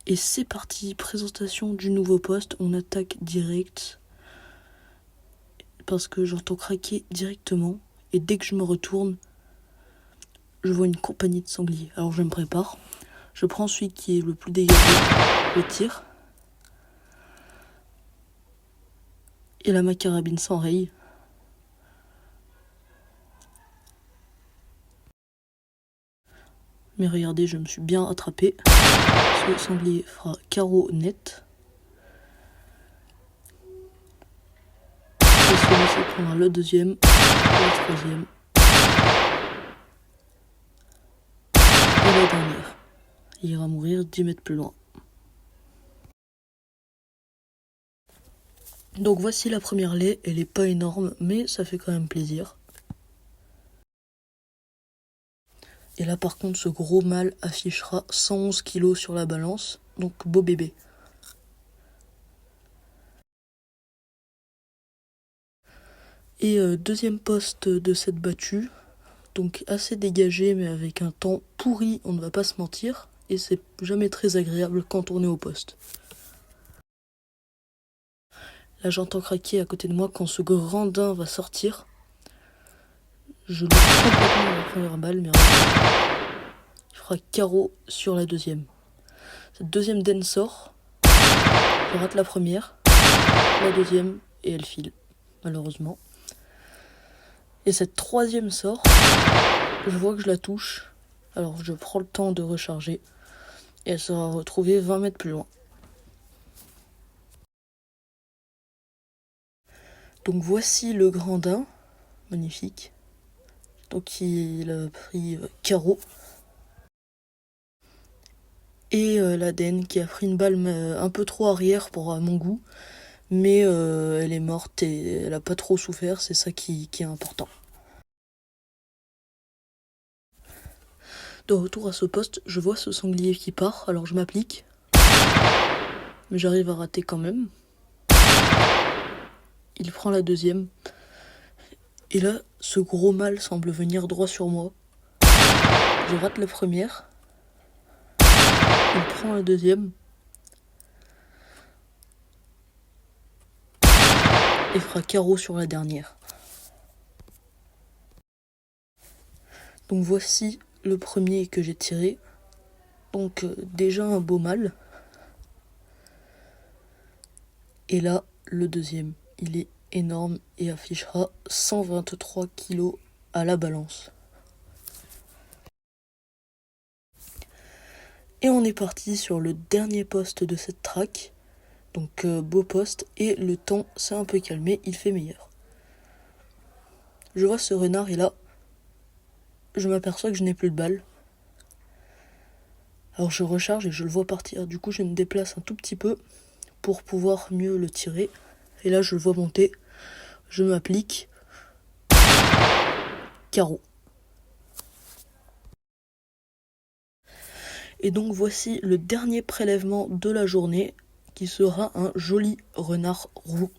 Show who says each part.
Speaker 1: Et c'est parti, présentation du nouveau poste, on attaque direct. Parce que j'entends craquer directement. Et dès que je me retourne, je vois une compagnie de sangliers. Alors je me prépare. Je prends celui qui est le plus dégagé, je tire. Et là ma carabine s'enraye. Mais regardez, je me suis bien attrapé. Ce sanglier fera carreau net. Et celui-ci prendra le deuxième, le troisième. Et la dernière. Il ira mourir 10 mètres plus loin. Donc voici la première laie, elle est pas énorme, mais ça fait quand même plaisir. Et là par contre ce gros mâle affichera 111 kg sur la balance, donc beau bébé. Et deuxième poste de cette battue, donc assez dégagé mais avec un temps pourri, on ne va pas se mentir, et c'est jamais très agréable quand on est au poste. Là j'entends craquer à côté de moi quand ce grandin va sortir. Je le tue complètement à la première balle, mais il fera carreau sur la deuxième. Cette deuxième den sort, je rate la première, la deuxième, et elle file, malheureusement. Et cette troisième sort, je vois que je la touche, alors je prends le temps de recharger, et elle sera retrouvée 20 mètres plus loin. Donc voici le grandin, magnifique. Donc il a pris carreau. Et l'Aden qui a pris une balle un peu trop arrière pour mon goût. Mais elle est morte et elle a pas trop souffert, c'est ça qui est important. De retour à ce poste, je vois ce sanglier qui part, alors je m'applique. Mais j'arrive à rater quand même. Il prend la deuxième. Et là, ce gros mâle semble venir droit sur moi. Je rate la première. Il prend la deuxième. Et fera carreau sur la dernière. Donc voici le premier que j'ai tiré. Donc déjà un beau mâle. Et là, le deuxième. Il est énorme et affichera 123 kg à la balance. Et on est parti sur le dernier poste de cette track. Donc beau poste et le temps s'est un peu calmé, il fait meilleur. Je vois ce renard et là, je m'aperçois que je n'ai plus de balles. Alors je recharge et je le vois partir. Du coup je me déplace un tout petit peu pour pouvoir mieux le tirer. Et là je le vois monter. Je m'applique. Carreau. Et donc voici le dernier prélèvement de la journée qui sera un joli renard roux.